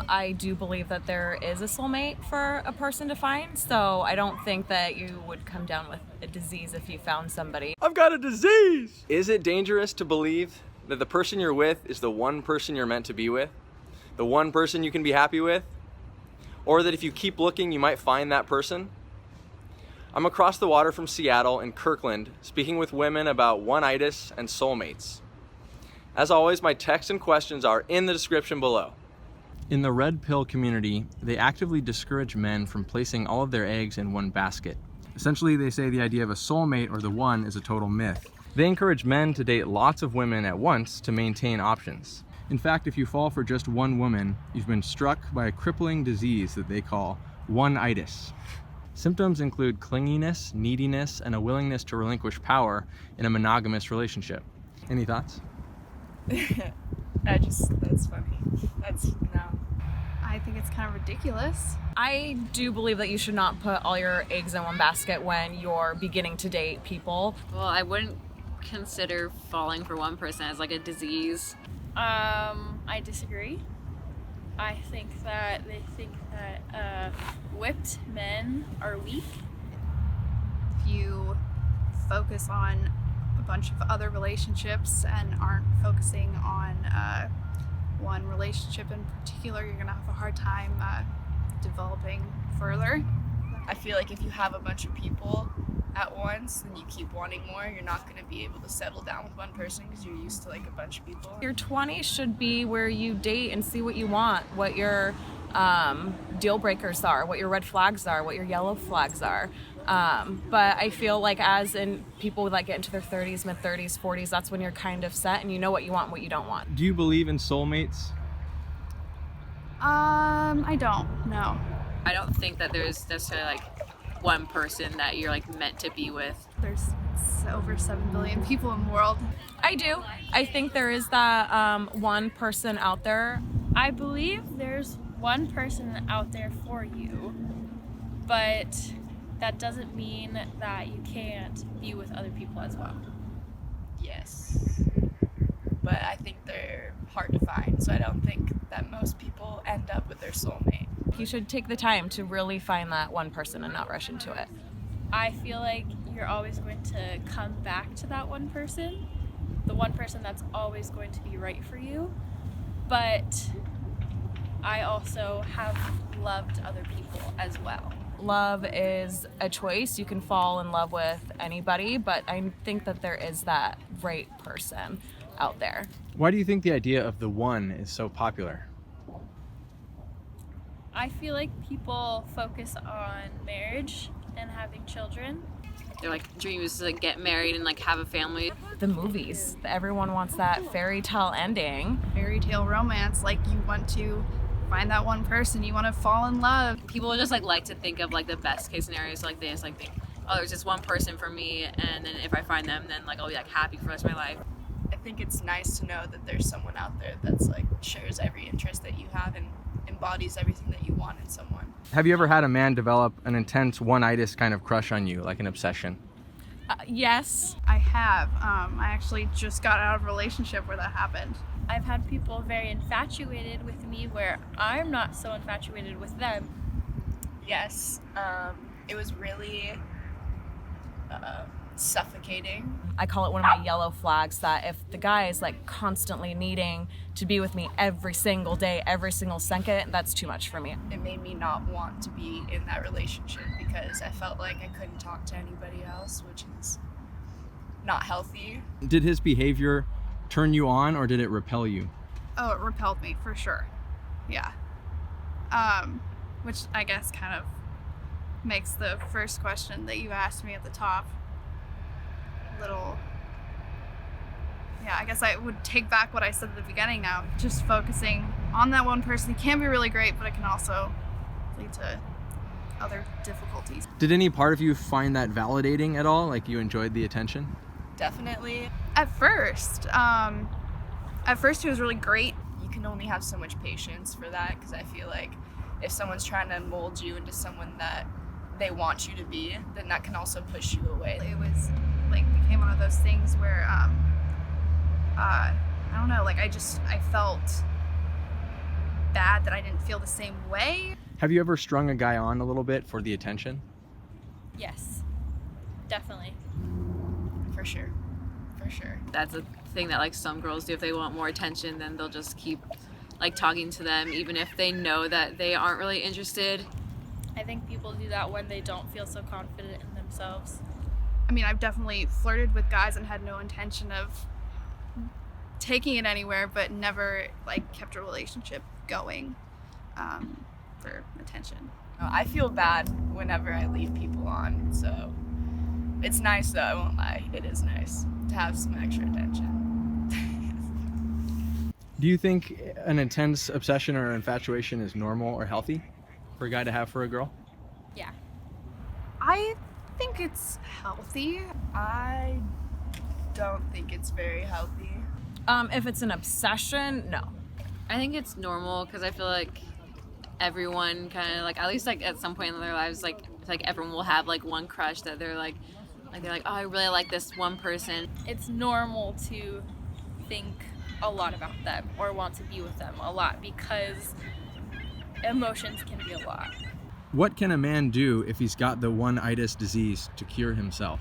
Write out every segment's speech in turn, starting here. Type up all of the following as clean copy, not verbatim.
I do believe that there is a soulmate for a person to find, so I don't think that you would come down with a disease if you found somebody. I've got a disease! Is it dangerous to believe that the person you're with is the one person you're meant to be with? The one person you can be happy with? Or that if you keep looking, you might find that person? I'm across the water from Seattle in Kirkland, speaking with women about ONEitis and soulmates. As always, my texts and questions are in the description below. In the red pill community, they actively discourage men from placing all of their eggs in one basket. Essentially, they say the idea of a soulmate or the one is a total myth. They encourage men to date lots of women at once to maintain options. In fact, if you fall for just one woman, you've been struck by a crippling disease that they call ONEitis. Symptoms include clinginess, neediness, and a willingness to relinquish power in a monogamous relationship. Any thoughts? That's funny. No. I think it's kind of ridiculous. I do believe that you should not put all your eggs in one basket when you're beginning to date people. Well, I wouldn't consider falling for one person as like a disease. I disagree. I think that they think that whipped men are weak. If you focus on a bunch of other relationships and aren't focusing on one relationship in particular, you're gonna have a hard time developing further. I feel like if you have a bunch of people at once and you keep wanting more, you're not going to be able to settle down with one person because you're used to like a bunch of people. Your 20s should be where you date and see what you want, what your deal breakers are, what your red flags are, what your yellow flags are. But I feel like as in people that get into their 30s, mid-30s, 40s, that's when you're kind of set and you know what you want and what you don't want. Do you believe in soulmates? I don't, no. I don't think that there's necessarily like one person that you're like meant to be with. There's over 7 billion people in the world. I do. I think there is that one person out there. I believe there's one person out there for you, but that doesn't mean that you can't be with other people as well. Yes. But I think they're hard to find, so I don't think that most people end up with their soulmate. You should take the time to really find that one person and not rush into it. I feel like you're always going to come back to that one person, the one person that's always going to be right for you. But I also have loved other people as well. Love is a choice. You can fall in love with anybody, but I think that there is that right person out there. Why do you think the idea of the one is so popular? I feel like people focus on marriage and having children. Their like dream is to like get married and like have a family. The movies, everyone wants that fairy tale ending. Fairy tale romance, like you want to find that one person, you want to fall in love. People just like to think of like the best case scenarios. So, like they just like think, oh, there's just one person for me, and then if I find them, then like I'll be like happy for the rest of my life. I think it's nice to know that there's someone out there that's like shares every interest that you have and embodies everything that you want in someone. Have you ever had a man develop an intense ONEitis kind of crush on you, like an obsession? Yes. I have. I actually just got out of a relationship where that happened. I've had people very infatuated with me where I'm not so infatuated with them. Yes, it was really suffocating. I call it one of my yellow flags that if the guy is like constantly needing to be with me every single day, every single second, that's too much for me. It made me not want to be in that relationship because I felt like I couldn't talk to anybody else, which is not healthy. Did his behavior turn you on or did it repel you? Oh, it repelled me for sure. Yeah. Which I guess kind of makes the first question that you asked me at the top little, yeah, I guess I would take back what I said at the beginning now. Just focusing on that one person can be really great, but it can also lead to other difficulties. Did any part of you find that validating at all? Like you enjoyed the attention? Definitely. At first it was really great. You can only have so much patience for that because I feel like if someone's trying to mold you into someone that they want you to be, then that can also push you away. It was like became one of those things where I don't know, like I felt bad that I didn't feel the same way. Have you ever strung a guy on a little bit for the attention? Yes, definitely. For sure. For sure. That's a thing that like some girls do. If they want more attention, then they'll just keep like talking to them even if they know that they aren't really interested. I think people do that when they don't feel so confident in themselves. I mean, I've definitely flirted with guys and had no intention of taking it anywhere, but never like kept a relationship going for attention. I feel bad whenever I leave people on, so it's nice though, I won't lie. It is nice to have some extra attention. Do you think an intense obsession or infatuation is normal or healthy for a guy to have for a girl? Yeah. I think it's healthy. I don't think it's very healthy. If it's an obsession, no. I think it's normal because I feel like everyone kind of like at least like at some point in their lives like it's like everyone will have like one crush that they're like oh, I really like this one person. It's normal to think a lot about them or want to be with them a lot because emotions can be a lot. What can a man do if he's got the ONEitis disease to cure himself?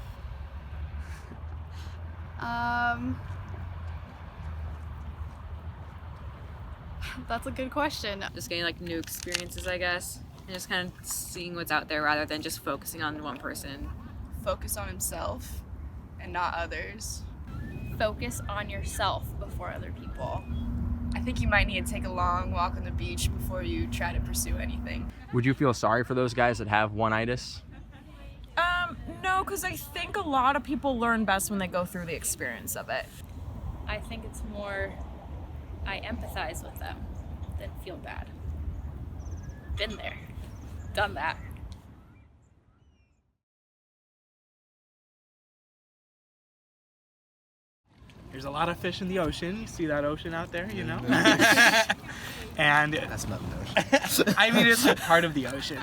That's a good question. Just getting like new experiences, I guess, and just kind of seeing what's out there rather than just focusing on one person. Focus on himself and not others. Focus on yourself before other people. I think you might need to take a long walk on the beach before you try to pursue anything. Would you feel sorry for those guys that have ONEitis? No, because I think a lot of people learn best when they go through the experience of it. I think it's more I empathize with them than feel bad. Been there, done that. There's a lot of fish in the ocean. You see that ocean out there, you know? And That's not an ocean. I mean, it's a part of the ocean.